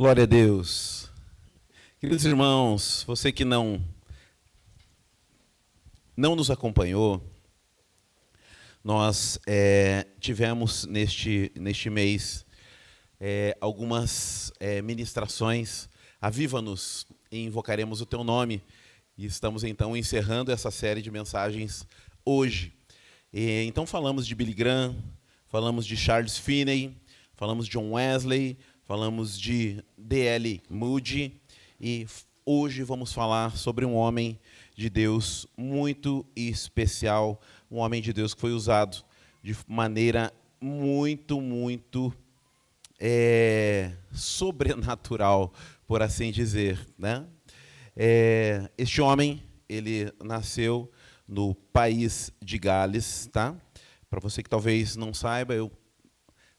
Glória a Deus. Queridos irmãos, você que não nos acompanhou, nós tivemos neste mês algumas ministrações. Aviva-nos e invocaremos o teu nome. E estamos então encerrando essa série de mensagens hoje. Então falamos de Billy Graham, falamos de Charles Finney, falamos de John Wesley, falamos de D.L. Moody e hoje vamos falar sobre um homem de Deus muito especial, um homem de Deus que foi usado de maneira muito sobrenatural, por assim dizer, né? Este homem, ele nasceu no país de Gales, tá? Para você que talvez não saiba, eu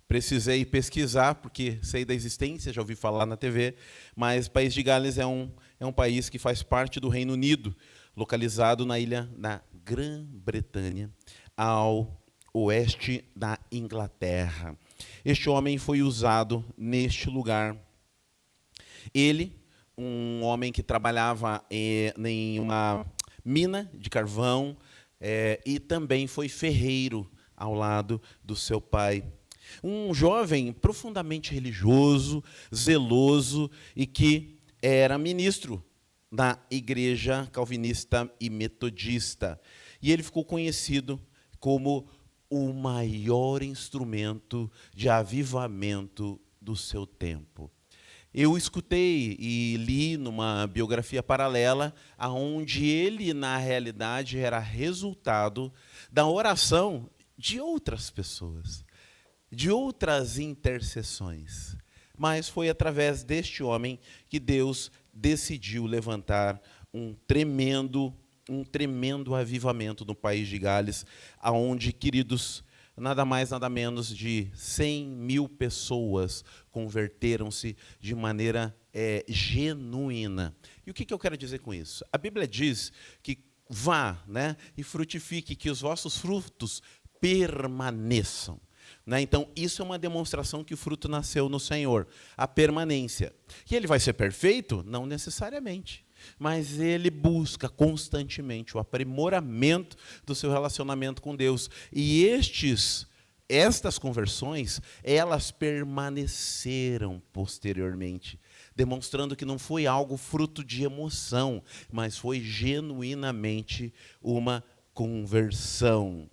precisei pesquisar, porque sei da existência, já ouvi falar na TV, mas o país de Gales é um país que faz parte do Reino Unido, localizado na ilha da Grã-Bretanha, ao oeste da Inglaterra. Este homem foi usado neste lugar. Ele, um homem que trabalhava em uma mina de carvão e também foi ferreiro ao lado do seu pai. Um jovem profundamente religioso, zeloso e que era ministro da igreja calvinista e metodista. E ele ficou conhecido como o maior instrumento de avivamento do seu tempo. Eu escutei e li numa biografia paralela, onde ele, na realidade, era resultado da oração de outras pessoas, de outras intercessões. Mas foi através deste homem que Deus decidiu levantar um tremendo avivamento no país de Gales, aonde, queridos, nada mais, nada menos de 100 mil pessoas converteram-se de maneira genuína. E o que eu quero dizer com isso? A Bíblia diz que vá, né, e frutifique, que os vossos frutos permaneçam. Né? Então, isso é uma demonstração que o fruto nasceu no Senhor, a permanência. Que ele vai ser perfeito? Não necessariamente. Mas ele busca constantemente o aprimoramento do seu relacionamento com Deus. E estas conversões, elas permaneceram posteriormente, demonstrando que não foi algo fruto de emoção, mas foi genuinamente uma conversão.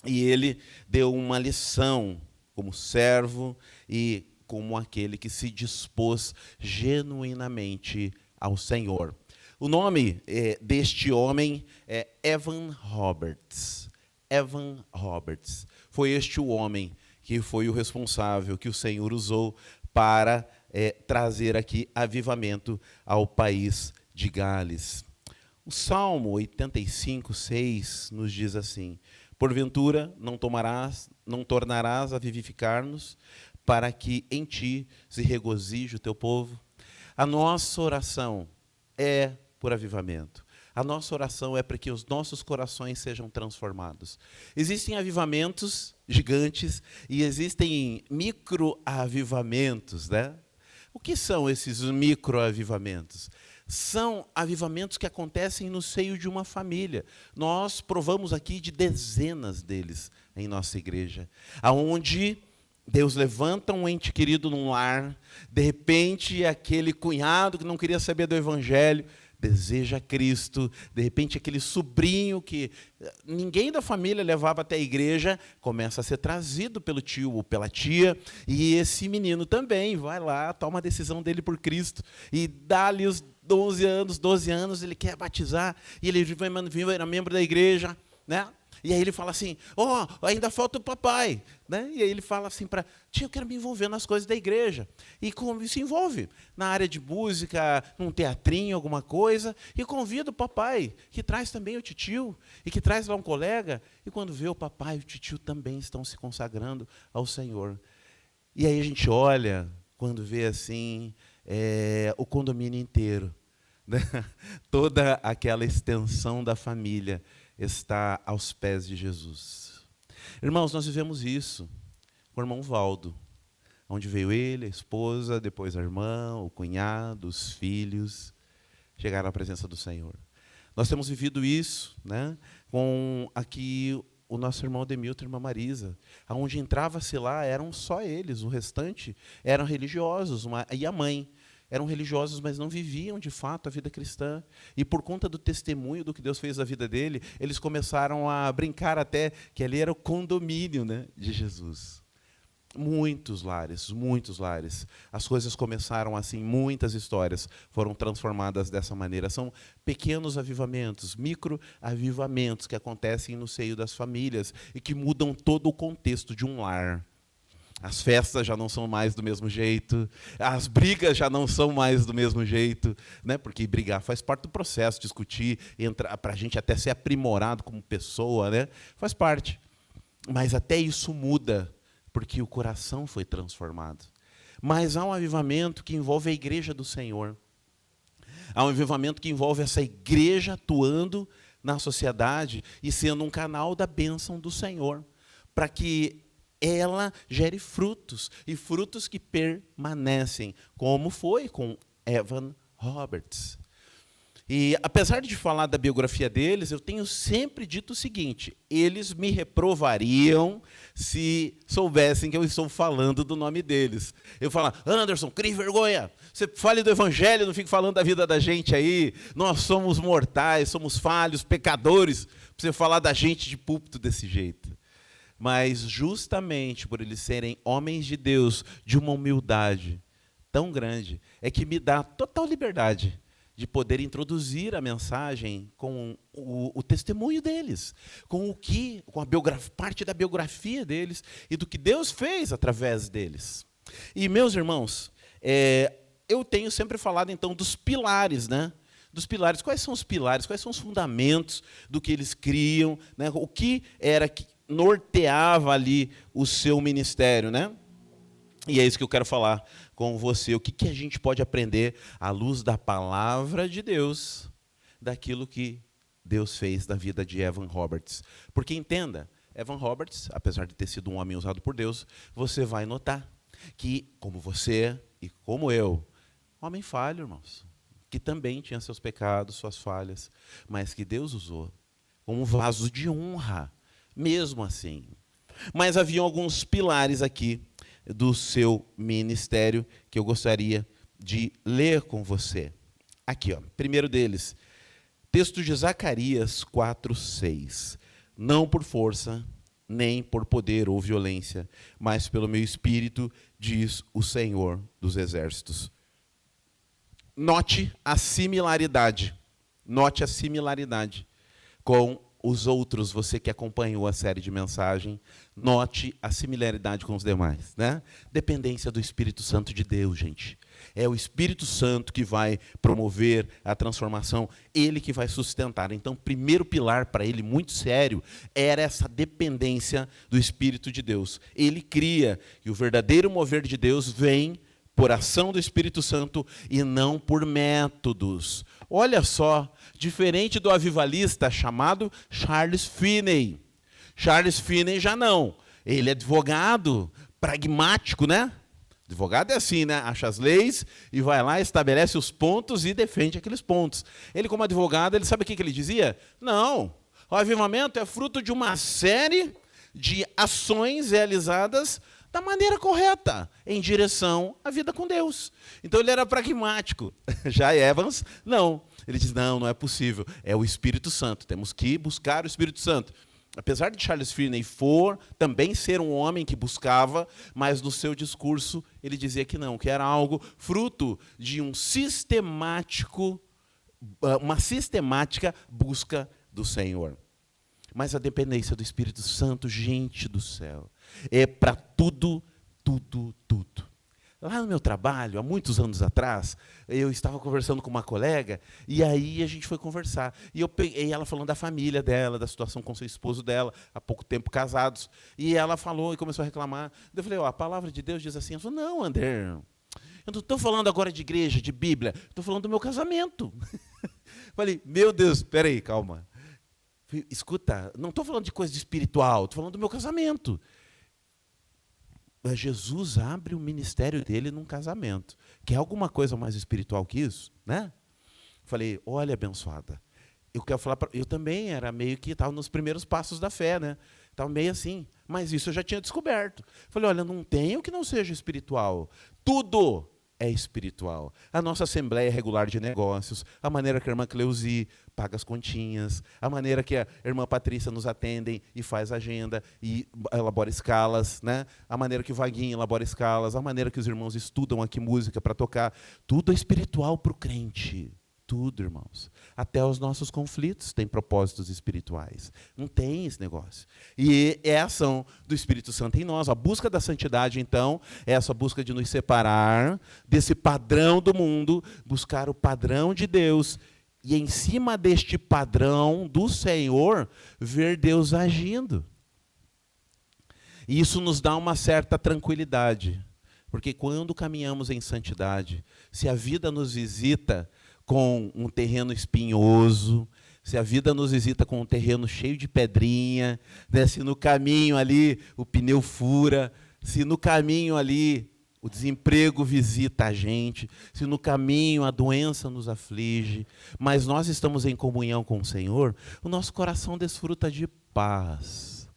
E ele deu uma lição como servo e como aquele que se dispôs genuinamente ao Senhor. O nome deste homem é Evan Roberts. Evan Roberts. Foi este o homem que foi o responsável, que o Senhor usou para trazer aqui avivamento ao país de Gales. O Salmo 85, 6 nos diz assim: porventura não tornarás a vivificar-nos, para que em ti se regozije o teu povo. A nossa oração é por avivamento. A nossa oração é para que os nossos corações sejam transformados. Existem avivamentos gigantes e existem microavivamentos, né? O que são esses microavivamentos? São avivamentos que acontecem no seio de uma família. Nós provamos aqui de dezenas deles em nossa igreja, aonde Deus levanta um ente querido num lar, de repente aquele cunhado que não queria saber do evangelho deseja Cristo, de repente aquele sobrinho que ninguém da família levava até a igreja, começa a ser trazido pelo tio ou pela tia, e esse menino também vai lá, toma a decisão dele por Cristo, e dá-lhe os 12 anos, ele quer batizar, e ele vira membro da igreja, né? E aí ele fala assim, ainda falta o papai. Né? E aí ele fala assim para tia, eu quero me envolver nas coisas da igreja. E se envolve na área de música, num teatrinho, alguma coisa, e convida o papai, que traz também o titio, e que traz lá um colega, e quando vê o papai e o titio também estão se consagrando ao Senhor. E aí a gente olha, quando vê assim, o condomínio inteiro, né? Toda aquela extensão da família está aos pés de Jesus. Irmãos, nós vivemos isso com o irmão Valdo, onde veio ele, a esposa, depois a irmã, o cunhado, os filhos, chegaram à presença do Senhor. Nós temos vivido isso, né, com aqui o nosso irmão Demilton e a irmã Marisa. Aonde entrava-se lá, eram só eles, o restante eram religiosos, e a mãe. Eram religiosos, mas não viviam, de fato, a vida cristã. E, por conta do testemunho do que Deus fez na vida dele, eles começaram a brincar até que ali era o condomínio, né, de Jesus. Muitos lares, muitos lares. As coisas começaram assim, muitas histórias foram transformadas dessa maneira. São pequenos avivamentos, micro-avivamentos que acontecem no seio das famílias e que mudam todo o contexto de um lar. As festas já não são mais do mesmo jeito, as brigas já não são mais do mesmo jeito, né? Porque brigar faz parte do processo, discutir, para a gente até ser aprimorado como pessoa, né? Faz parte. Mas até isso muda, porque o coração foi transformado. Mas há um avivamento que envolve a igreja do Senhor. Há um avivamento que envolve essa igreja atuando na sociedade e sendo um canal da bênção do Senhor, para que ela gere frutos, e frutos que permanecem, como foi com Evan Roberts. E, apesar de falar da biografia deles, eu tenho sempre dito o seguinte: eles me reprovariam se soubessem que eu estou falando do nome deles. Eu falo: Anderson, crie vergonha, você fale do evangelho, não fique falando da vida da gente aí, nós somos mortais, somos falhos, pecadores, para você falar da gente de púlpito desse jeito. Mas, justamente por eles serem homens de Deus, de uma humildade tão grande, é que me dá total liberdade de poder introduzir a mensagem com o testemunho deles, com a parte da biografia deles e do que Deus fez através deles. E, meus irmãos, eu tenho sempre falado, então, dos pilares, né? Dos pilares. Quais são os pilares? Quais são os fundamentos do que eles criam? Né? O que era que norteava ali o seu ministério, né? E é isso que eu quero falar com você. O que a gente pode aprender à luz da palavra de Deus, daquilo que Deus fez na vida de Evan Roberts. Porque, entenda, Evan Roberts, apesar de ter sido um homem usado por Deus, você vai notar que, como você e como eu, homem falho, irmãos, que também tinha seus pecados, suas falhas, mas que Deus usou como um vaso de honra, mesmo assim. Mas havia alguns pilares aqui do seu ministério que eu gostaria de ler com você. Aqui, ó, primeiro deles, texto de Zacarias 4:6. Não por força, nem por poder ou violência, mas pelo meu espírito, diz o Senhor dos Exércitos. Note a similaridade. Note a similaridade com os outros, você que acompanhou a série de mensagem, note a similaridade com os demais, né? Dependência do Espírito Santo de Deus, gente. É o Espírito Santo que vai promover a transformação, ele que vai sustentar. Então, primeiro pilar para ele, muito sério, era essa dependência do Espírito de Deus. Ele cria, e o verdadeiro mover de Deus vem por ação do Espírito Santo e não por métodos. Olha só, diferente do avivalista chamado Charles Finney. Charles Finney já não. Ele é advogado, pragmático, né? Advogado é assim, né? Acha as leis e vai lá, estabelece os pontos e defende aqueles pontos. Ele, como advogado, ele sabe o que ele dizia? Não, o avivamento é fruto de uma série de ações realizadas da maneira correta, em direção à vida com Deus. Então, ele era pragmático. Já Evans, não. Ele diz, não é possível. É o Espírito Santo. Temos que buscar o Espírito Santo. Apesar de Charles Finney também ser um homem que buscava, mas no seu discurso ele dizia que não, que era algo fruto de uma sistemática busca do Senhor. Mas a dependência do Espírito Santo, gente do céu, é para tudo, tudo, tudo. Lá no meu trabalho, há muitos anos atrás, eu estava conversando com uma colega, e aí a gente foi conversar. E ela falando da família dela, da situação com seu esposo dela, há pouco tempo casados. E ela falou e começou a reclamar. Eu falei, a palavra de Deus diz assim. Ela falou, não, André, eu não estou falando agora de igreja, de Bíblia, estou falando do meu casamento. Falei, meu Deus, espera aí, calma. Escuta, não estou falando de coisa espiritual, estou falando do meu casamento. Jesus abre o ministério dele num casamento. Quer alguma coisa mais espiritual que isso? Né? Falei, olha, abençoada, eu quero falar, eu também era meio que estava nos primeiros passos da fé, né? Estava meio assim, mas isso eu já tinha descoberto. Falei, olha, não tem o que não seja espiritual. Tudo é espiritual. A nossa Assembleia Regular de Negócios, a maneira que a irmã Cleusi paga as continhas, a maneira que a irmã Patrícia nos atendem e faz agenda e elabora escalas, né? A maneira que o Vaguinho elabora escalas, a maneira que os irmãos estudam aqui música para tocar. Tudo é espiritual para o crente. Tudo, irmãos. Até os nossos conflitos têm propósitos espirituais. Não tem esse negócio. E é a ação do Espírito Santo em nós. A busca da santidade, então, é essa busca de nos separar desse padrão do mundo, buscar o padrão de Deus e, em cima deste padrão do Senhor, ver Deus agindo. E isso nos dá uma certa tranquilidade. Porque quando caminhamos em santidade, se a vida nos visita com um terreno espinhoso, se a vida nos visita com um terreno cheio de pedrinha, né? Se no caminho ali o pneu fura, se no caminho ali o desemprego visita a gente, se no caminho a doença nos aflige, mas nós estamos em comunhão com o Senhor, o nosso coração desfruta de paz.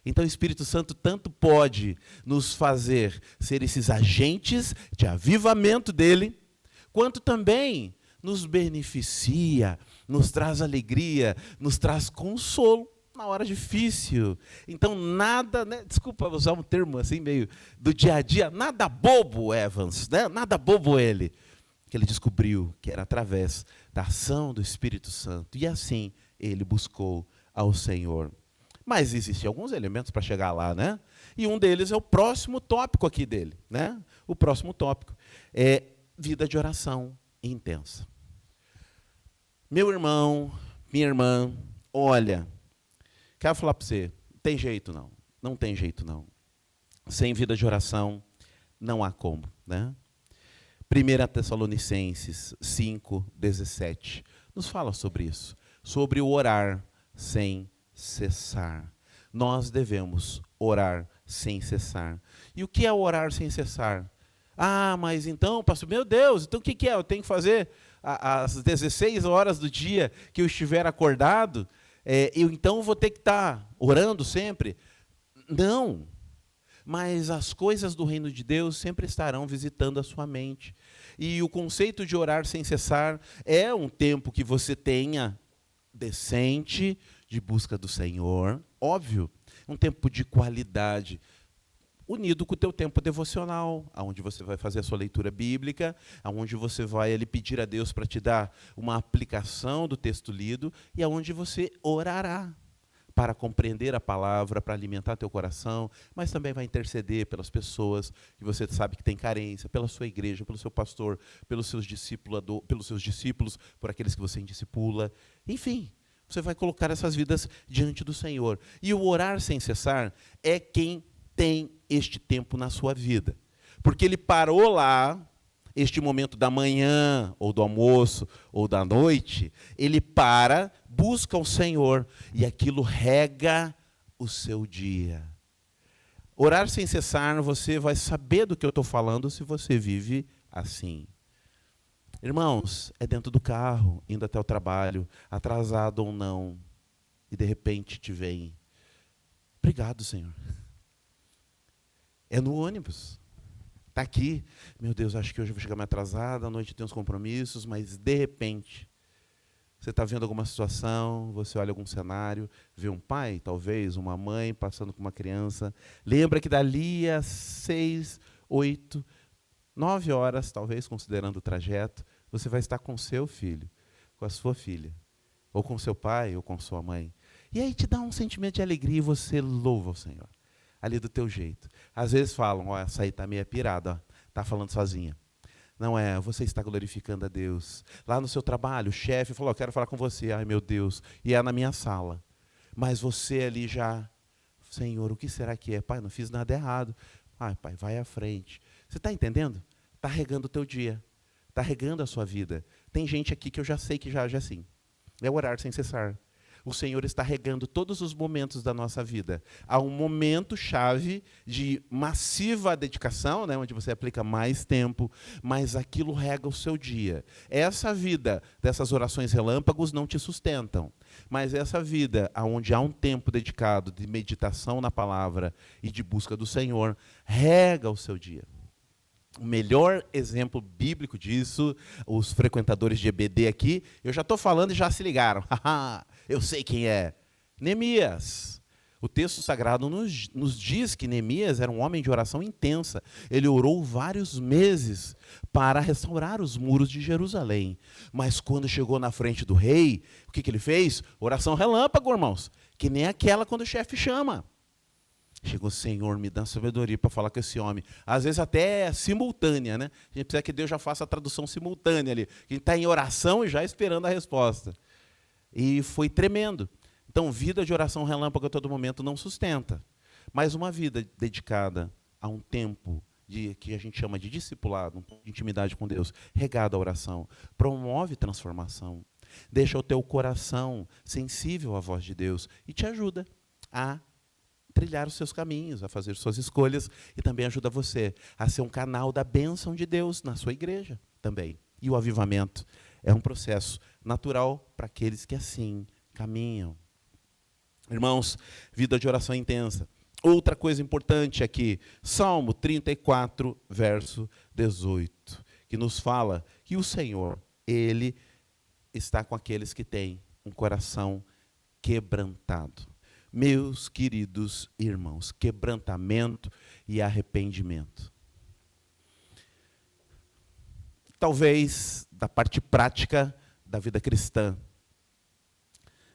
Então o Espírito Santo tanto pode nos fazer ser esses agentes de avivamento dele, quanto também nos beneficia, nos traz alegria, nos traz consolo na hora difícil. Então nada, né, desculpa usar um termo assim meio do dia a dia, nada bobo Evans, né? Nada bobo ele, que ele descobriu que era através da ação do Espírito Santo. E assim ele buscou ao Senhor. Mas existem alguns elementos para chegar lá, né? E um deles é o próximo tópico aqui dele, né? O próximo tópico é vida de oração intensa. Meu irmão, minha irmã, olha, quero falar para você, não tem jeito não, não tem jeito não. Sem vida de oração, não há como, né? 1 Tessalonicenses 5:17 nos fala sobre isso, sobre o orar sem cessar. Nós devemos orar sem cessar. E o que é orar sem cessar? Ah, mas então, pastor, meu Deus, então o que é? Eu tenho que fazer às 16 horas do dia que eu estiver acordado? Eu então vou ter que estar orando sempre? Não. Mas as coisas do reino de Deus sempre estarão visitando a sua mente. E o conceito de orar sem cessar é um tempo que você tenha decente de busca do Senhor, óbvio, um tempo de qualidade, unido com o teu tempo devocional, onde você vai fazer a sua leitura bíblica, onde você vai ali pedir a Deus para te dar uma aplicação do texto lido, e aonde você orará para compreender a palavra, para alimentar teu coração, mas também vai interceder pelas pessoas que você sabe que tem carência, pela sua igreja, pelo seu pastor, pelos seus discípulos, por aqueles que você discipula, enfim. Você vai colocar essas vidas diante do Senhor. E o orar sem cessar é quem tem este tempo na sua vida. Porque ele parou lá, este momento da manhã, ou do almoço, ou da noite, ele para, busca o Senhor, e aquilo rega o seu dia. Orar sem cessar, você vai saber do que eu estou falando se você vive assim. Irmãos, é dentro do carro, indo até o trabalho, atrasado ou não, e de repente te vem, obrigado, Senhor. É no ônibus, está aqui, meu Deus, acho que hoje eu vou chegar mais atrasado, à noite tem uns compromissos, mas de repente, você está vendo alguma situação, você olha algum cenário, vê um pai, talvez, uma mãe passando com uma criança, lembra que dali a 6, 8, 9 horas, talvez, considerando o trajeto, você vai estar com o seu filho, com a sua filha, ou com seu pai, ou com sua mãe. E aí te dá um sentimento de alegria e você louva o Senhor, ali do teu jeito. Às vezes falam, ó, essa aí está meio pirada, está falando sozinha. Não é, você está glorificando a Deus. Lá no seu trabalho, o chefe falou, eu quero falar com você. Ai, meu Deus, e é na minha sala. Mas você ali já, Senhor, o que será que é? Pai, não fiz nada errado. Ai, pai, vai à frente. Você está entendendo? Está regando o teu dia. Está regando a sua vida. Tem gente aqui que eu já sei que já age assim. É orar sem cessar. O Senhor está regando todos os momentos da nossa vida. Há um momento chave de massiva dedicação, né, onde você aplica mais tempo, mas aquilo rega o seu dia. Essa vida dessas orações relâmpagos não te sustentam, mas essa vida onde há um tempo dedicado de meditação na palavra e de busca do Senhor, rega o seu dia. O melhor exemplo bíblico disso, os frequentadores de EBD aqui, eu já estou falando e já se ligaram. Eu sei quem é. Neemias. O texto sagrado nos diz que Neemias era um homem de oração intensa. Ele orou vários meses para restaurar os muros de Jerusalém. Mas quando chegou na frente do rei, o que ele fez? Oração relâmpago, irmãos. Que nem aquela quando o chefe chama. Chegou, Senhor, me dá sabedoria para falar com esse homem. Às vezes até simultânea, né? A gente precisa que Deus já faça a tradução simultânea ali. A gente está em oração e já esperando a resposta. E foi tremendo. Então, vida de oração relâmpago a todo momento não sustenta. Mas uma vida dedicada a um tempo que a gente chama de discipulado, um tempo de intimidade com Deus, regado à oração, promove transformação. Deixa o teu coração sensível à voz de Deus e te ajuda a trilhar os seus caminhos, a fazer suas escolhas, e também ajuda você a ser um canal da bênção de Deus na sua igreja também. E o avivamento é um processo natural para aqueles que assim caminham. Irmãos, vida de oração intensa. Outra coisa importante aqui, Salmo 34, verso 18, que nos fala que o Senhor, Ele está com aqueles que têm um coração quebrantado. Meus queridos irmãos, quebrantamento e arrependimento. Talvez, da parte prática da vida cristã,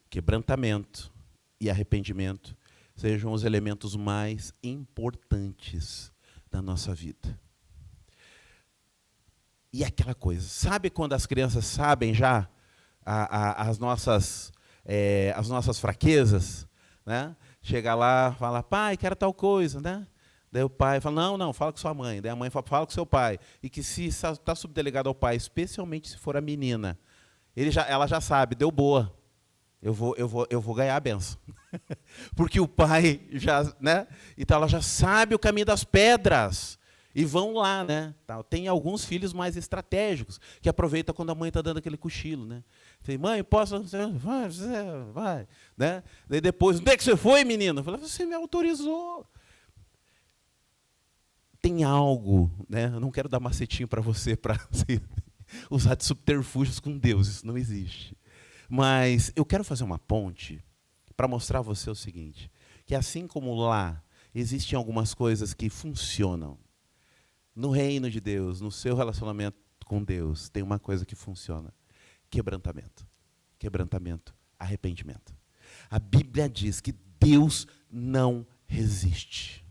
quebrantamento e arrependimento sejam os elementos mais importantes da nossa vida. E aquela coisa, sabe quando as crianças sabem já as nossas fraquezas? Né? Chega lá, fala, pai, quero tal coisa, né? Daí o pai fala, não, fala com sua mãe. Daí a mãe fala com seu pai. E que se está subdelegado ao pai, especialmente se for a menina, ela já sabe, deu boa. Eu vou ganhar a benção. Porque o pai já, né? Então ela já sabe o caminho das pedras. E vão lá, né? Tem alguns filhos mais estratégicos, que aproveitam quando a mãe está dando aquele cochilo, né? Falei, mãe, posso? Vai. Né? Daí depois, onde é que você foi, menino? Eu falei, você me autorizou. Tem algo, né? Eu não quero dar macetinho para você para usar de subterfúgios com Deus, isso não existe. Mas eu quero fazer uma ponte para mostrar a você o seguinte, que assim como lá existem algumas coisas que funcionam, no reino de Deus, no seu relacionamento com Deus, tem uma coisa que funciona. Quebrantamento. Quebrantamento, arrependimento. A Bíblia diz que Deus não resiste.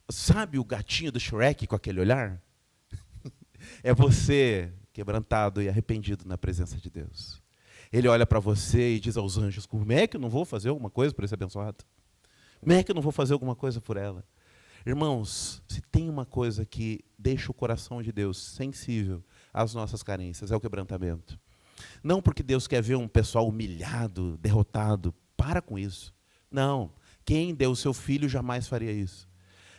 Sabe o gatinho do Shrek com aquele olhar? É você quebrantado e arrependido na presença de Deus. Ele olha para você e diz aos anjos, como é que eu não vou fazer alguma coisa por esse abençoado? Como é que eu não vou fazer alguma coisa por ela? Irmãos, se tem uma coisa que deixa o coração de Deus sensível às nossas carências, é o quebrantamento. Não porque Deus quer ver um pessoal humilhado, derrotado. Para com isso. Não. Quem deu o seu filho jamais faria isso.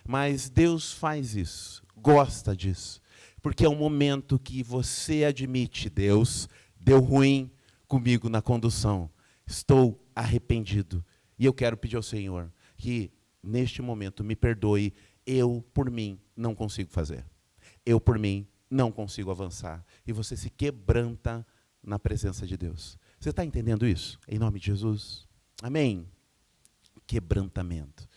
Mas Deus faz isso, gosta disso. Porque é um momento que você admite, Deus, deu ruim comigo na condução. Estou arrependido. E eu quero pedir ao Senhor que neste momento, me perdoe, eu, por mim, não consigo fazer. Eu, por mim, não consigo avançar. E você se quebranta na presença de Deus. Você está entendendo isso? Em nome de Jesus? Amém? Quebrantamento.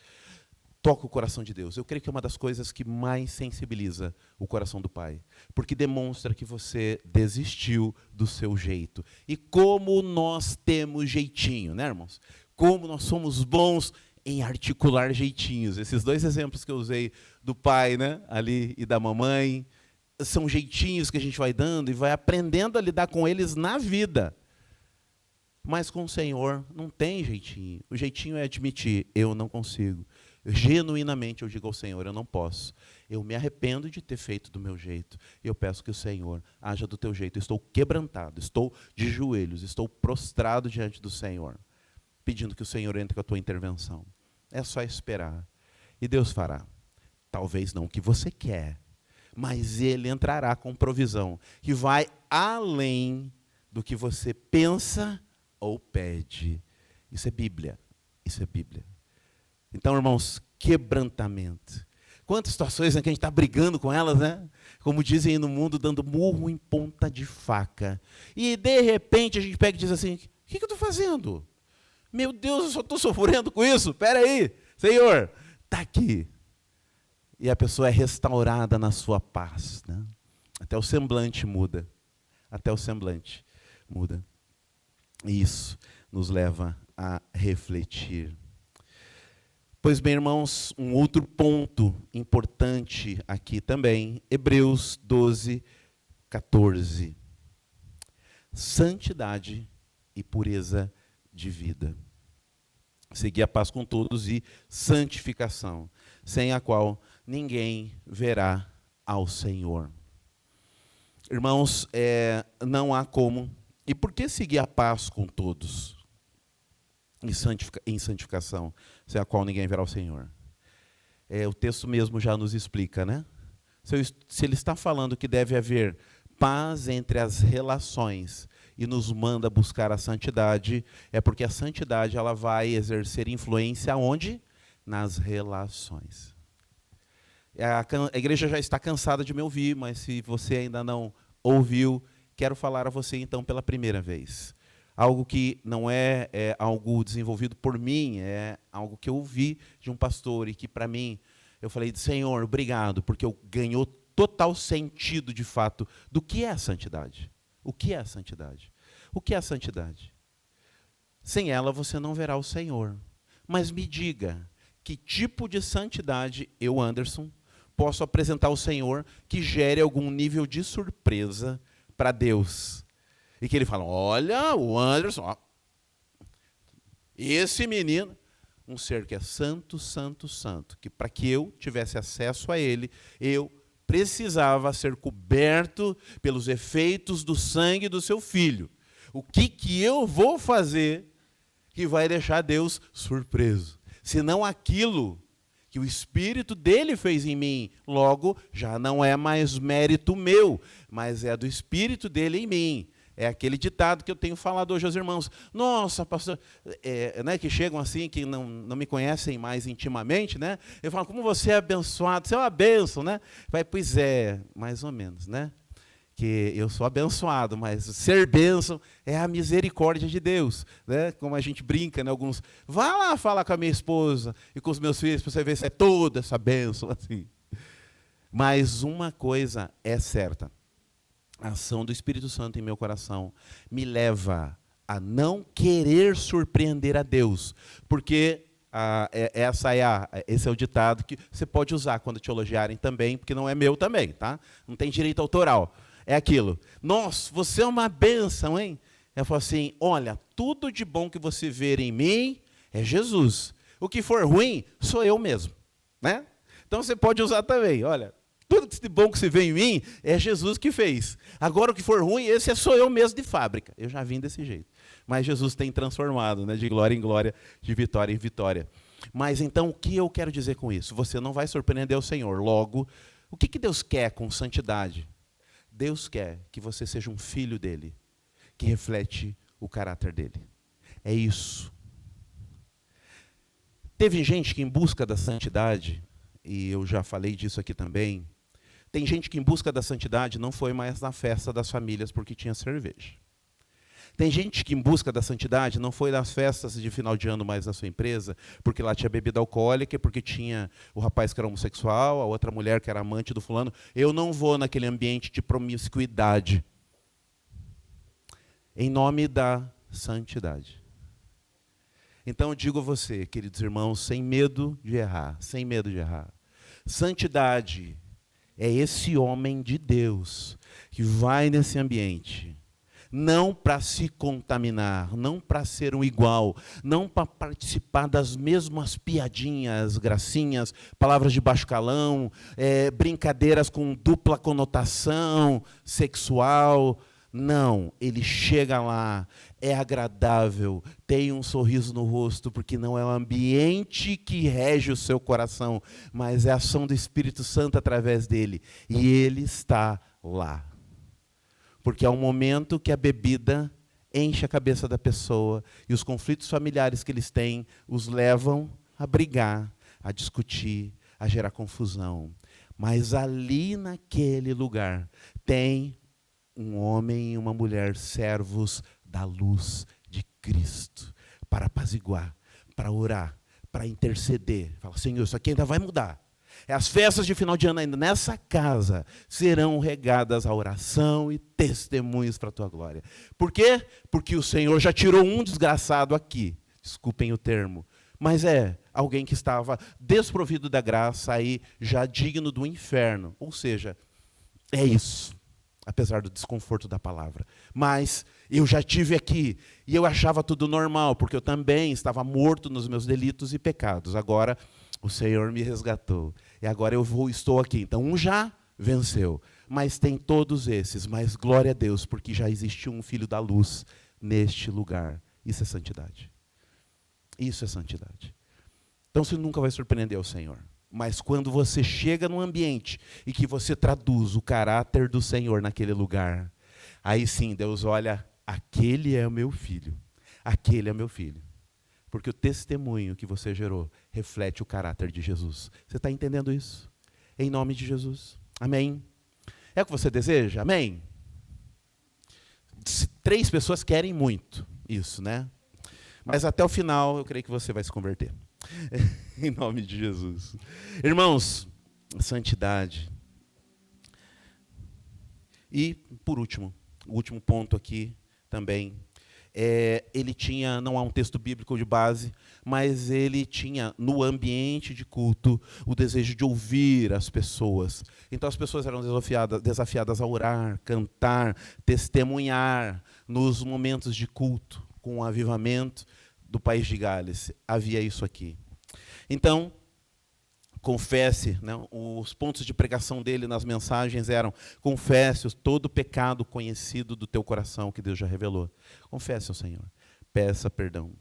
Toca o coração de Deus. Eu creio que é uma das coisas que mais sensibiliza o coração do Pai. Porque demonstra que você desistiu do seu jeito. E como nós temos jeitinho, né, irmãos? Como nós somos bons em articular jeitinhos. Esses dois exemplos que eu usei do pai, né, ali, e da mamãe, são jeitinhos que a gente vai dando e vai aprendendo a lidar com eles na vida. Mas com o Senhor não tem jeitinho. O jeitinho é admitir, eu não consigo. Genuinamente eu digo ao Senhor, eu não posso. Eu me arrependo de ter feito do meu jeito. E eu peço que o Senhor haja do teu jeito. Eu estou quebrantado, estou de joelhos, estou prostrado diante do Senhor, pedindo que o Senhor entre com a tua intervenção. É só esperar. E Deus fará. Talvez não o que você quer, mas Ele entrará com provisão, que vai além do que você pensa ou pede. Isso é Bíblia. Isso é Bíblia. Então, irmãos, quebrantamento. Quantas situações, né, que a gente está brigando com elas, né? Como dizem aí no mundo, dando murro em ponta de faca. E, de repente, a gente pega e diz assim, o que eu estou fazendo? Meu Deus, eu só estou sofrendo com isso. Espera aí, Senhor, está aqui. E a pessoa é restaurada na sua paz, né? Até o semblante muda. Até o semblante muda. E isso nos leva a refletir. Pois bem, irmãos, um outro ponto importante aqui também, Hebreus 12, 14. Santidade e pureza de vida. Seguir a paz com todos e santificação, sem a qual ninguém verá ao Senhor. Irmãos, não há como. E por que seguir a paz com todos? Em santificação, sem a qual ninguém verá o Senhor. O texto mesmo já nos explica, né? Se ele está falando que deve haver paz entre as relações e nos manda buscar a santidade, é porque a santidade ela vai exercer influência onde? Nas relações. A igreja já está cansada de me ouvir, mas se você ainda não ouviu, quero falar a você então pela primeira vez. Algo que não é algo desenvolvido por mim, é algo que eu ouvi de um pastor e que, para mim, eu falei, Senhor, obrigado, porque eu ganhou total sentido, de fato, do que é a santidade. O que é a santidade? O que é a santidade? Sem ela você não verá o Senhor. Mas me diga, que tipo de santidade eu, Anderson, posso apresentar ao Senhor que gere algum nível de surpresa para Deus? E que ele fala, olha, o Anderson, ó, esse menino, um ser que é santo, santo, santo, que para que eu tivesse acesso a ele, eu precisava ser coberto pelos efeitos do sangue do seu filho. O que eu vou fazer que vai deixar Deus surpreso? Senão aquilo que o Espírito dele fez em mim, logo já não é mais mérito meu, mas é do Espírito dele em mim. É aquele ditado que eu tenho falado hoje aos irmãos. Nossa, pastor, né, que chegam assim, que não me conhecem mais intimamente, né? Eu falo, como você é abençoado, você é uma bênção, né? Vai, pois é, mais ou menos, né? Que eu sou abençoado, mas ser bênção é a misericórdia de Deus, né? Como a gente brinca, né? Alguns, vá lá falar com a minha esposa e com os meus filhos, para você ver se é toda essa bênção, assim. Mas uma coisa é certa. A ação do Espírito Santo em meu coração me leva a não querer surpreender a Deus, porque esse é o ditado que você pode usar quando te elogiarem também, porque não é meu também, tá? Não tem direito autoral. É aquilo, nossa, você é uma bênção, hein? Eu falo assim, olha, tudo de bom que você vê em mim é Jesus. O que for ruim, sou eu mesmo, né? Então você pode usar também, olha, tudo de bom que se vê em mim é Jesus que fez. Agora o que for ruim, esse sou eu mesmo de fábrica. Eu já vim desse jeito. Mas Jesus tem transformado, né, de glória em glória, de vitória em vitória. Mas então o que eu quero dizer com isso? Você não vai surpreender o Senhor. Logo, o que Deus quer com santidade? Deus quer que você seja um filho dele, que reflete o caráter dele. É isso. Teve gente que em busca da santidade, e eu já falei disso aqui também, tem gente que em busca da santidade não foi mais na festa das famílias porque tinha cerveja. Tem gente que em busca da santidade não foi nas festas de final de ano mais na sua empresa, porque lá tinha bebida alcoólica, porque tinha o rapaz que era homossexual, a outra mulher que era amante do fulano. Eu não vou naquele ambiente de promiscuidade. Em nome da santidade. Então eu digo a você, queridos irmãos, sem medo de errar, sem medo de errar. Santidade é esse homem de Deus que vai nesse ambiente, não para se contaminar, não para ser um igual, não para participar das mesmas piadinhas, gracinhas, palavras de baixo calão, brincadeiras com dupla conotação sexual. Não, ele chega lá, é agradável, tem um sorriso no rosto, porque não é o ambiente que rege o seu coração, mas é a ação do Espírito Santo através dele. E ele está lá. Porque é um momento que a bebida enche a cabeça da pessoa e os conflitos familiares que eles têm os levam a brigar, a discutir, a gerar confusão. Mas ali naquele lugar tem um homem e uma mulher, servos da luz de Cristo, para apaziguar, para orar, para interceder. Fala, Senhor, isso aqui ainda vai mudar. As festas de final de ano ainda nessa casa serão regadas a oração e testemunhos para a tua glória. Por quê? Porque o Senhor já tirou um desgraçado aqui, desculpem o termo, mas é alguém que estava desprovido da graça, aí já digno do inferno. Ou seja, é isso. Apesar do desconforto da palavra. Mas eu já tive aqui, e eu achava tudo normal, porque eu também estava morto nos meus delitos e pecados. Agora, o Senhor me resgatou. E agora estou aqui. Então, um já venceu. Mas tem todos esses. Mas glória a Deus, porque já existe um filho da luz neste lugar. Isso é santidade. Isso é santidade. Então, você nunca vai surpreender o Senhor. Mas quando você chega num ambiente e que você traduz o caráter do Senhor naquele lugar, aí sim Deus olha, aquele é o meu filho, aquele é o meu filho. Porque o testemunho que você gerou reflete o caráter de Jesus. Você está entendendo isso? Em nome de Jesus. Amém? É o que você deseja? Amém? 3 pessoas querem muito isso, né? Mas até o final eu creio que você vai se converter. Em nome de Jesus. Irmãos, santidade. E, por último, o último ponto aqui também, ele tinha, não há um texto bíblico de base, mas ele tinha no ambiente de culto o desejo de ouvir as pessoas. Então as pessoas eram desafiadas a orar, cantar, testemunhar nos momentos de culto, com o avivamento do país de Gales. Havia isso aqui. Então, confesse, né, os pontos de pregação dele nas mensagens eram: confesse todo o pecado conhecido do teu coração que Deus já revelou. Confesse ao Senhor, peça perdão.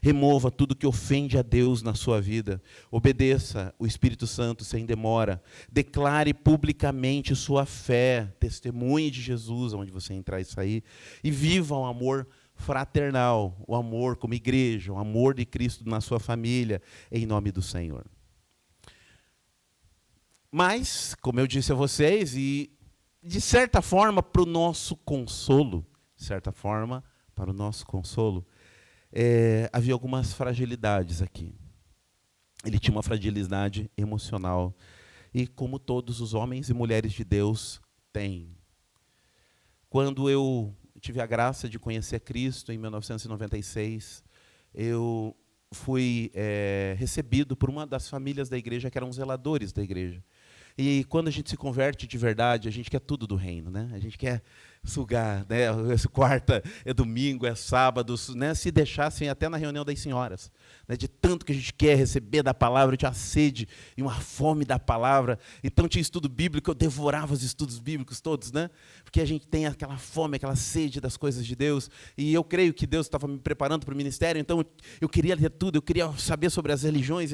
Remova tudo que ofende a Deus na sua vida. Obedeça o Espírito Santo sem demora. Declare publicamente sua fé. Testemunhe de Jesus, onde você entrar e sair. E viva um amor fraternal, o amor como igreja, o amor de Cristo na sua família, em nome do Senhor. Mas, como eu disse a vocês, e de certa forma para o nosso consolo, havia algumas fragilidades aqui. Ele tinha uma fragilidade emocional, e como todos os homens e mulheres de Deus têm. Quando eu tive a graça de conhecer Cristo em 1996, eu fui recebido por uma das famílias da igreja, que eram os zeladores da igreja. E quando a gente se converte de verdade, a gente quer tudo do reino, né? A gente quer sugar, né? Quarta é domingo, é sábado, né? Se deixassem até na reunião das senhoras, né? De tanto que a gente quer receber da palavra, tinha uma sede e uma fome da palavra. Então tinha estudo bíblico, eu devorava os estudos bíblicos todos, né? Porque a gente tem aquela fome, aquela sede das coisas de Deus. E eu creio que Deus estava me preparando para o ministério, então eu queria ler tudo, eu queria saber sobre as religiões.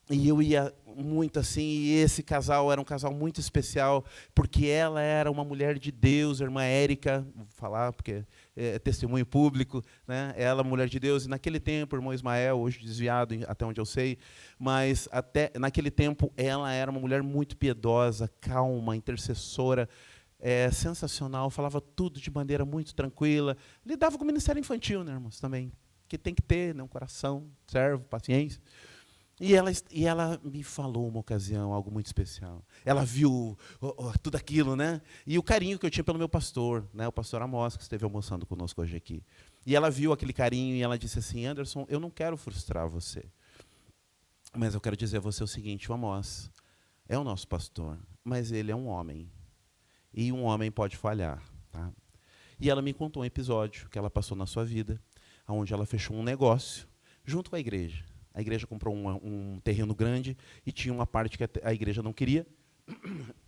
E eu ia muito assim, e esse casal era um casal muito especial, porque ela era uma mulher de Deus, a irmã Érica, vou falar porque é testemunho público, né? Ela, mulher de Deus, e naquele tempo, o irmão Ismael, hoje desviado, até onde eu sei, mas até naquele tempo ela era uma mulher muito piedosa, calma, intercessora, sensacional, falava tudo de maneira muito tranquila, lidava com o ministério infantil, né, irmãos, também, que tem que ter, né, um coração, servo, paciência. E ela me falou uma ocasião, algo muito especial. Ela viu tudo aquilo, né? E o carinho que eu tinha pelo meu pastor, né? O pastor Amós, que esteve almoçando conosco hoje aqui. E ela viu aquele carinho e ela disse assim: Anderson, eu não quero frustrar você, mas eu quero dizer a você o seguinte: o Amós é o nosso pastor, mas ele é um homem. E um homem pode falhar, tá? E ela me contou um episódio que ela passou na sua vida, onde ela fechou um negócio junto com a igreja. A igreja comprou um terreno grande e tinha uma parte que a igreja não queria,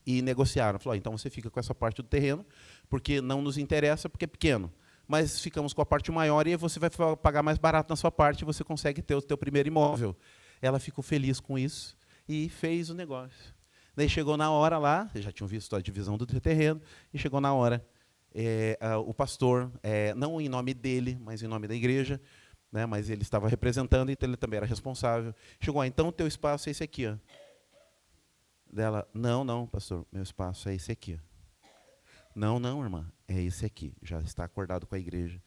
e negociaram. Falou, então você fica com essa parte do terreno, porque não nos interessa, porque é pequeno. Mas ficamos com a parte maior e você vai pagar mais barato na sua parte e você consegue ter o seu primeiro imóvel. Ela ficou feliz com isso e fez o negócio. Daí chegou na hora lá, já tinham visto a divisão do terreno, e chegou na hora, o pastor, não em nome dele, mas em nome da igreja, né, mas ele estava representando, então ele também era responsável. Chegou, então o teu espaço é esse aqui. Ó. Dela, não, pastor, meu espaço é esse aqui. Não, irmã, é esse aqui, já está acordado com a igreja.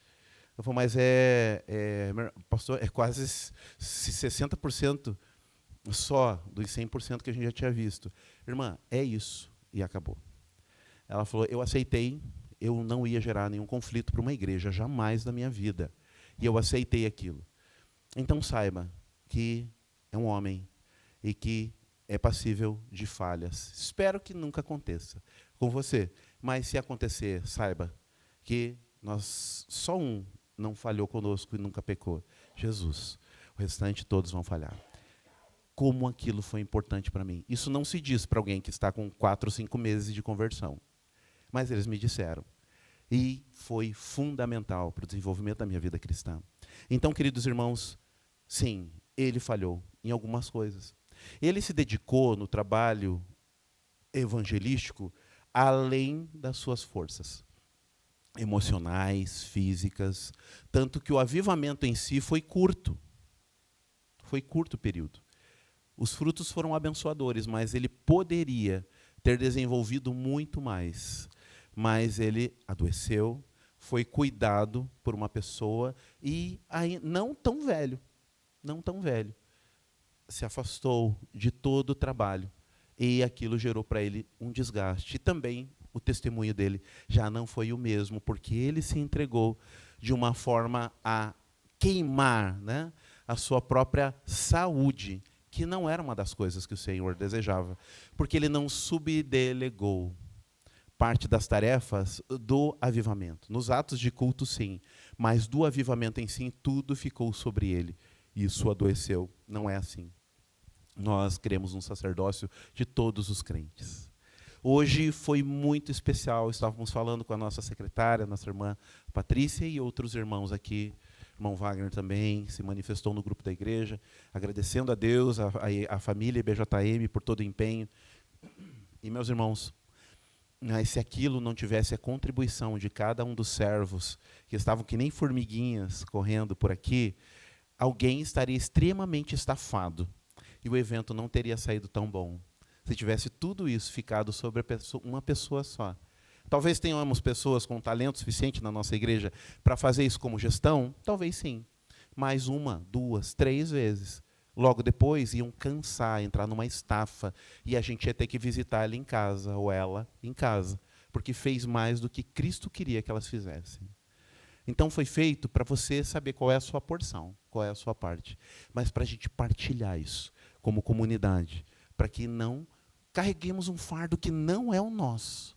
Eu falei, mas pastor, é quase 60% só dos 100% que a gente já tinha visto. Irmã, é isso, e acabou. Ela falou, eu aceitei, eu não ia gerar nenhum conflito para uma igreja, jamais na minha vida. E eu aceitei aquilo. Então saiba que é um homem e que é passível de falhas. Espero que nunca aconteça com você. Mas se acontecer, saiba que só um não falhou conosco e nunca pecou. Jesus. O restante todos vão falhar. Como aquilo foi importante para mim. Isso não se diz para alguém que está com 4 ou 5 meses de conversão. Mas eles me disseram. E foi fundamental para o desenvolvimento da minha vida cristã. Então, queridos irmãos, sim, ele falhou em algumas coisas. Ele se dedicou no trabalho evangelístico além das suas forças emocionais, físicas, tanto que o avivamento em si foi curto. Foi curto o período. Os frutos foram abençoadores, mas ele poderia ter desenvolvido muito mais. Mas ele adoeceu, foi cuidado por uma pessoa e aí, não tão velho, se afastou de todo o trabalho. E aquilo gerou para ele um desgaste. E também o testemunho dele já não foi o mesmo, porque ele se entregou de uma forma a queimar, né, a sua própria saúde, que não era uma das coisas que o Senhor desejava, porque ele não subdelegou parte das tarefas do avivamento. Nos atos de culto, sim, mas do avivamento em si, tudo ficou sobre ele. Isso adoeceu. Não é assim. Nós queremos um sacerdócio de todos os crentes. Hoje foi muito especial, estávamos falando com a nossa secretária, nossa irmã Patrícia e outros irmãos aqui, irmão Wagner também se manifestou no grupo da igreja, agradecendo a Deus, a família BJM por todo o empenho. E meus irmãos, mas se aquilo não tivesse a contribuição de cada um dos servos, que estavam que nem formiguinhas correndo por aqui, alguém estaria extremamente estafado. E o evento não teria saído tão bom. Se tivesse tudo isso ficado sobre uma pessoa só. Talvez tenhamos pessoas com talento suficiente na nossa igreja para fazer isso como gestão? Talvez sim. Mas 1, 2, 3 vezes. Logo depois iam cansar, entrar numa estafa. E a gente ia ter que visitar ela em casa, ou ela em casa. Porque fez mais do que Cristo queria que elas fizessem. Então foi feito para você saber qual é a sua porção, qual é a sua parte. Mas para a gente partilhar isso como comunidade, para que não carreguemos um fardo que não é o nosso.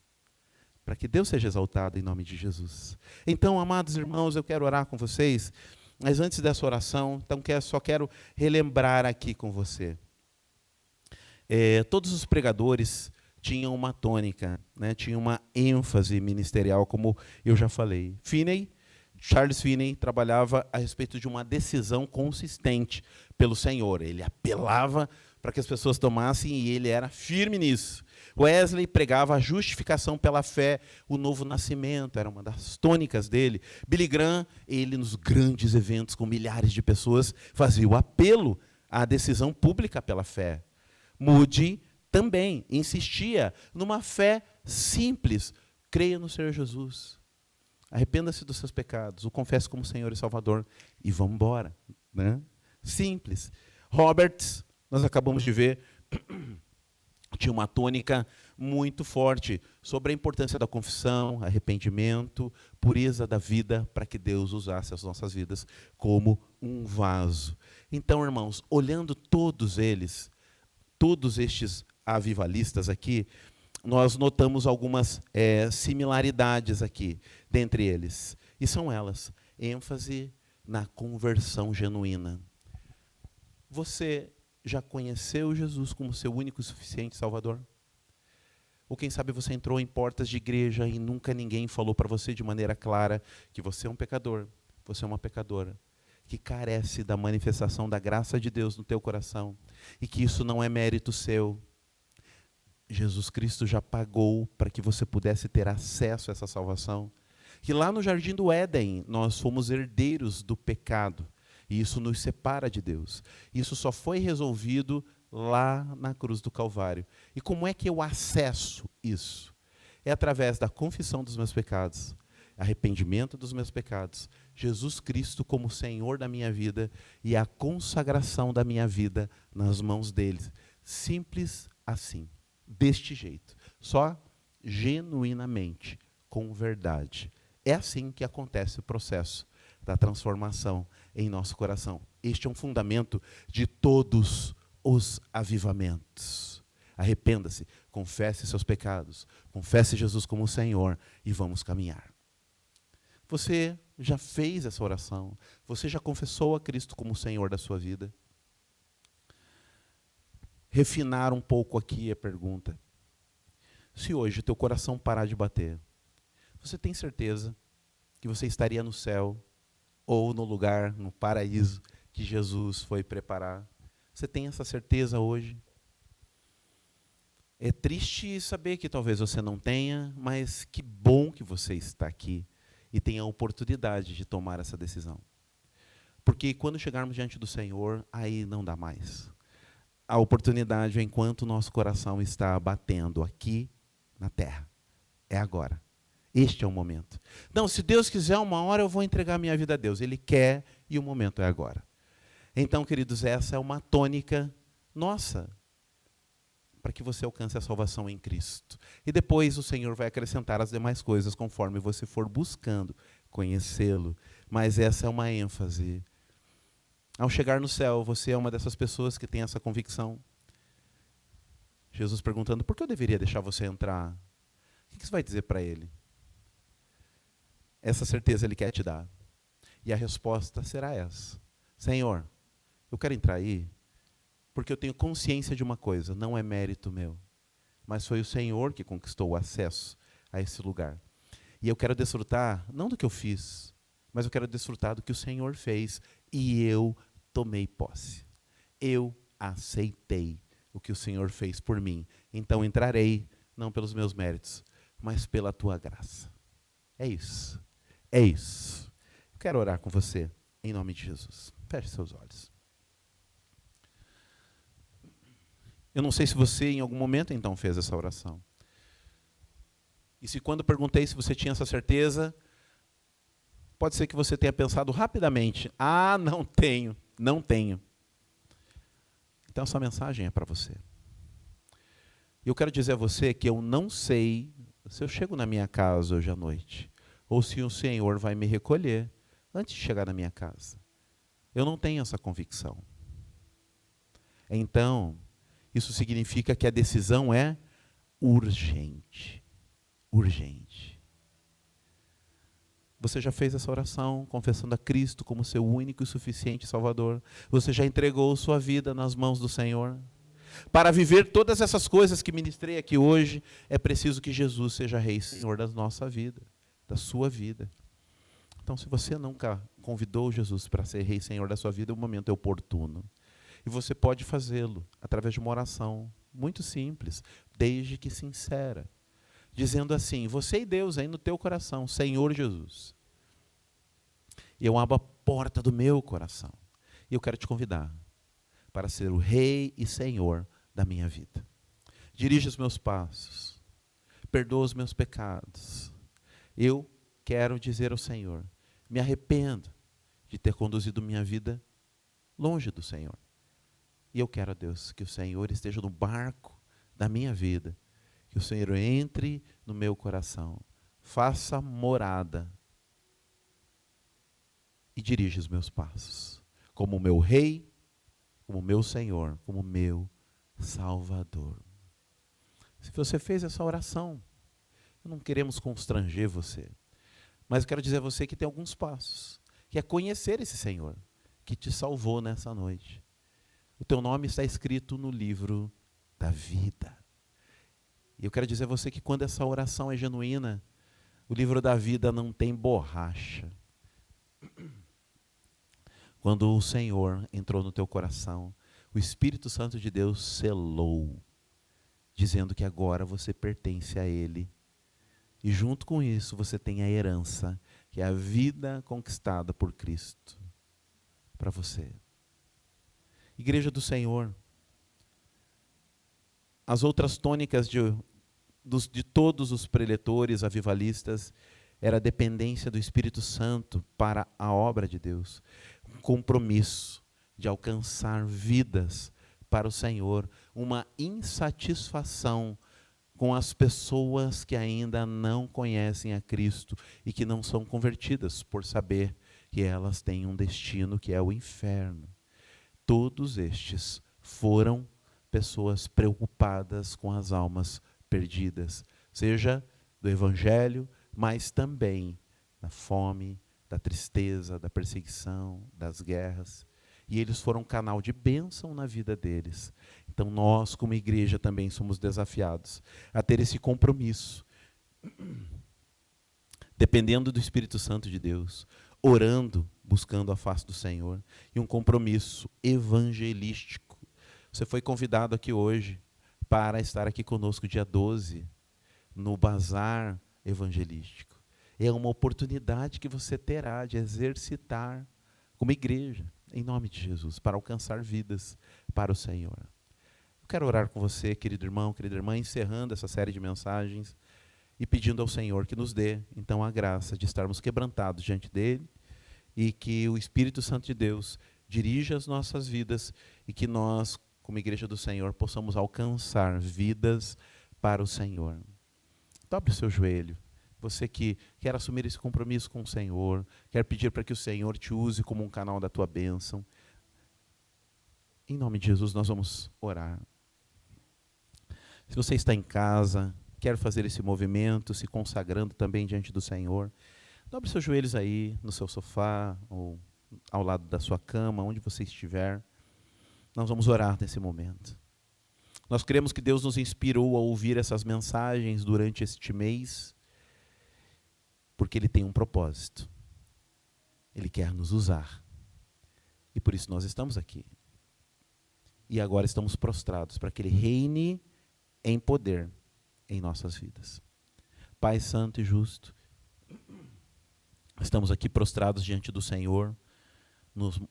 Para que Deus seja exaltado em nome de Jesus. Então, amados irmãos, eu quero orar com vocês, mas antes dessa oração, então só quero relembrar aqui com você. Todos os pregadores tinham uma tônica, né, tinham uma ênfase ministerial, como eu já falei. Charles Finney trabalhava a respeito de uma decisão consistente pelo Senhor. Ele apelava para que as pessoas tomassem e ele era firme nisso. Wesley pregava a justificação pela fé, o novo nascimento, era uma das tônicas dele. Billy Graham, ele nos grandes eventos com milhares de pessoas, fazia o apelo à decisão pública pela fé. Moody também insistia numa fé simples. Creia no Senhor Jesus. Arrependa-se dos seus pecados, o confesse como Senhor e Salvador e vamos embora. Né? Simples. Roberts, nós acabamos de ver, tinha uma tônica muito forte sobre a importância da confissão, arrependimento, pureza da vida, para que Deus usasse as nossas vidas como um vaso. Então, irmãos, olhando todos eles, todos estes avivalistas aqui, nós notamos algumas similaridades aqui dentre eles. E são elas: ênfase na conversão genuína. Você já conheceu Jesus como seu único e suficiente Salvador? Ou quem sabe você entrou em portas de igreja e nunca ninguém falou para você de maneira clara que você é um pecador, você é uma pecadora, que carece da manifestação da graça de Deus no teu coração e que isso não é mérito seu. Jesus Cristo já pagou para que você pudesse ter acesso a essa salvação. Que lá no Jardim do Éden nós fomos herdeiros do pecado e isso nos separa de Deus. Isso só foi resolvido lá na cruz do Calvário. E como é que eu acesso isso? É através da confissão dos meus pecados, arrependimento dos meus pecados, Jesus Cristo como Senhor da minha vida e a consagração da minha vida nas mãos dele. Simples assim, deste jeito, só genuinamente, com verdade. É assim que acontece o processo da transformação em nosso coração. Este é um fundamento de todos os avivamentos. Arrependa-se, confesse seus pecados, confesse Jesus como Senhor e vamos caminhar. Você já fez essa oração? Você já confessou a Cristo como Senhor da sua vida? Refinar um pouco aqui a pergunta. Se hoje o teu coração parar de bater, você tem certeza que você estaria no céu ou no lugar, no paraíso que Jesus foi preparar? Você tem essa certeza hoje? É triste saber que talvez você não tenha, mas que bom que você está aqui e tem a oportunidade de tomar essa decisão. Porque quando chegarmos diante do Senhor, aí não dá mais. A oportunidade é enquanto o nosso coração está batendo aqui na terra. É agora. Este é o momento. Não, se Deus quiser, uma hora eu vou entregar minha vida a Deus. Ele quer e o momento é agora. Então, queridos, essa é uma tônica nossa para que você alcance a salvação em Cristo. E depois o Senhor vai acrescentar as demais coisas conforme você for buscando conhecê-lo. Mas essa é uma ênfase. Ao chegar no céu, você é uma dessas pessoas que tem essa convicção. Jesus perguntando, por que eu deveria deixar você entrar? O que você vai dizer para ele? Essa certeza ele quer te dar. E a resposta será essa. Senhor, eu quero entrar aí porque eu tenho consciência de uma coisa, não é mérito meu, mas foi o Senhor que conquistou o acesso a esse lugar. E eu quero desfrutar, não do que eu fiz, mas eu quero desfrutar do que o Senhor fez e eu tomei posse. Eu aceitei o que o Senhor fez por mim. Então entrarei, não pelos meus méritos, mas pela tua graça. É isso. É isso. Eu quero orar com você, em nome de Jesus. Feche seus olhos. Eu não sei se você, em algum momento, então, fez essa oração. E se quando perguntei se você tinha essa certeza, pode ser que você tenha pensado rapidamente, não tenho, não tenho. Então, essa mensagem é para você. E eu quero dizer a você que eu não sei se eu chego na minha casa hoje à noite, ou se o Senhor vai me recolher antes de chegar na minha casa. Eu não tenho essa convicção. Então, isso significa que a decisão é urgente. Urgente. Você já fez essa oração, confessando a Cristo como seu único e suficiente Salvador? Você já entregou sua vida nas mãos do Senhor? Para viver todas essas coisas que ministrei aqui hoje, é preciso que Jesus seja Rei e Senhor da nossa vida, da sua vida. Então, se você nunca convidou Jesus para ser Rei e Senhor da sua vida, o momento é oportuno. E você pode fazê-lo através de uma oração muito simples, desde que sincera. Dizendo assim, você e Deus aí no teu coração, Senhor Jesus. E eu abro a porta do meu coração. E eu quero te convidar para ser o Rei e Senhor da minha vida. Dirige os meus passos. Perdoa os meus pecados. Eu quero dizer ao Senhor, me arrependo de ter conduzido minha vida longe do Senhor. E eu quero, a Deus, que o Senhor esteja no barco da minha vida, que o Senhor entre no meu coração, faça morada e dirija os meus passos, como meu Rei, como meu Senhor, como meu Salvador. Se você fez essa oração, não queremos constranger você, mas eu quero dizer a você que tem alguns passos, que é conhecer esse Senhor, que te salvou nessa noite. O teu nome está escrito no livro da vida. E eu quero dizer a você que quando essa oração é genuína, o livro da vida não tem borracha. Quando o Senhor entrou no teu coração, o Espírito Santo de Deus selou, dizendo que agora você pertence a Ele. E junto com isso você tem a herança, que é a vida conquistada por Cristo para você. Igreja do Senhor, as outras tônicas de todos os preletores avivalistas era a dependência do Espírito Santo para a obra de Deus. Um compromisso de alcançar vidas para o Senhor. Uma insatisfação com as pessoas que ainda não conhecem a Cristo e que não são convertidas por saber que elas têm um destino que é o inferno. Todos estes foram pessoas preocupadas com as almas perdidas, seja do Evangelho, mas também da fome, da tristeza, da perseguição, das guerras. E eles foram um canal de bênção na vida deles. Então nós, como igreja, também somos desafiados a ter esse compromisso, dependendo do Espírito Santo de Deus, orando, buscando a face do Senhor, e um compromisso evangelístico. Você foi convidado aqui hoje para estar aqui conosco dia 12, no bazar evangelístico. É uma oportunidade que você terá de exercitar como igreja, em nome de Jesus, para alcançar vidas para o Senhor. Eu quero orar com você, querido irmão, querida irmã, encerrando essa série de mensagens e pedindo ao Senhor que nos dê, então, a graça de estarmos quebrantados diante dEle e que o Espírito Santo de Deus dirija as nossas vidas e que nós, como igreja do Senhor, possamos alcançar vidas para o Senhor. Dobre o seu joelho. Você que quer assumir esse compromisso com o Senhor, quer pedir para que o Senhor te use como um canal da tua bênção. Em nome de Jesus, nós vamos orar. Se você está em casa, quer fazer esse movimento, se consagrando também diante do Senhor, dobre seus joelhos aí, no seu sofá, ou ao lado da sua cama, onde você estiver. Nós vamos orar nesse momento. Nós cremos que Deus nos inspirou a ouvir essas mensagens durante este mês, porque Ele tem um propósito. Ele quer nos usar. E por isso nós estamos aqui. E agora estamos prostrados para que Ele reine em poder em nossas vidas. Pai santo e justo, estamos aqui prostrados diante do Senhor,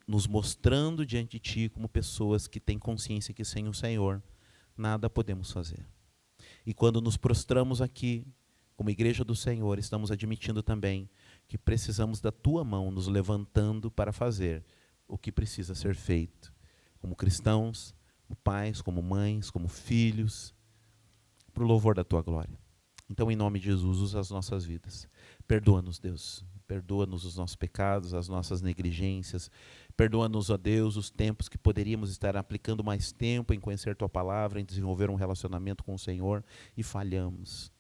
nos mostrando diante de Ti como pessoas que têm consciência que sem o Senhor nada podemos fazer. E quando nos prostramos aqui, como igreja do Senhor, estamos admitindo também que precisamos da Tua mão nos levantando para fazer o que precisa ser feito, como cristãos, como pais, como mães, como filhos, para o louvor da Tua glória. Então, em nome de Jesus, usa as nossas vidas. Perdoa-nos, Deus. Perdoa-nos os nossos pecados, as nossas negligências. Perdoa-nos, ó Deus, os tempos que poderíamos estar aplicando mais tempo em conhecer Tua palavra, em desenvolver um relacionamento com o Senhor e falhamos.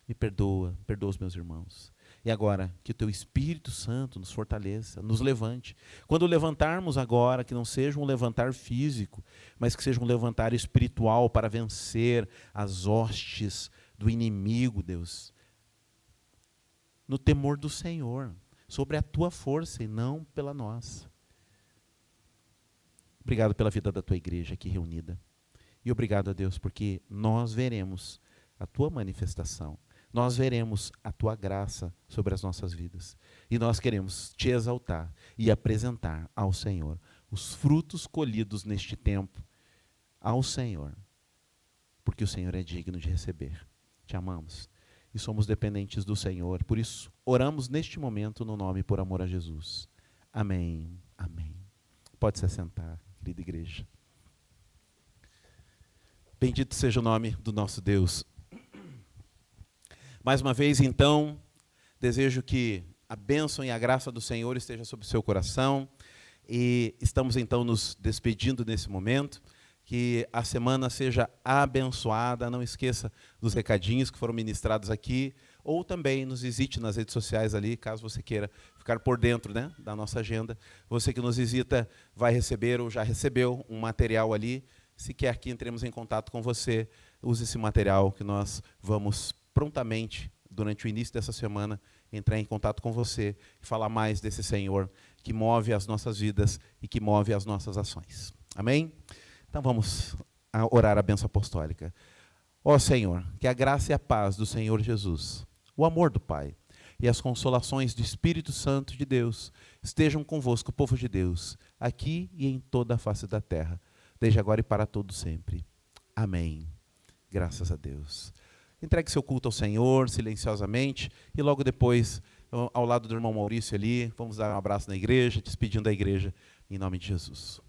Me perdoa, perdoa os meus irmãos. E agora, que o Teu Espírito Santo nos fortaleça, nos levante. Quando levantarmos agora, que não seja um levantar físico, mas que seja um levantar espiritual para vencer as hostes do inimigo, Deus. No temor do Senhor, sobre a Tua força e não pela nossa. Obrigado pela vida da Tua igreja aqui reunida. E obrigado a Deus, porque nós veremos a Tua manifestação. Nós veremos a Tua graça sobre as nossas vidas. E nós queremos Te exaltar e apresentar ao Senhor os frutos colhidos neste tempo ao Senhor. Porque o Senhor é digno de receber. Te amamos e somos dependentes do Senhor. Por isso, oramos neste momento no nome e por amor a Jesus. Amém. Amém. Pode se assentar, querida igreja. Bendito seja o nome do nosso Deus. Mais uma vez, então, desejo que a bênção e a graça do Senhor esteja sobre o seu coração. E estamos, então, nos despedindo nesse momento. Que que a semana seja abençoada. Não esqueça dos recadinhos que foram ministrados aqui, ou também nos visite nas redes sociais ali, caso você queira ficar por dentro, né, da nossa agenda. Você que nos visita vai receber ou já recebeu um material ali. Se quer que entremos em contato com você, use esse material que nós vamos prontamente, durante o início dessa semana, entrar em contato com você e falar mais desse Senhor que move as nossas vidas e que move as nossas ações. Amém? Então vamos orar a bênção apostólica. Ó Senhor, que a graça e a paz do Senhor Jesus, o amor do Pai e as consolações do Espírito Santo de Deus estejam convosco, povo de Deus, aqui e em toda a face da terra, desde agora e para todo sempre. Amém. Graças a Deus. Entregue seu culto ao Senhor, silenciosamente, e logo depois, ao lado do irmão Maurício ali, vamos dar um abraço na igreja, despedindo da igreja, em nome de Jesus.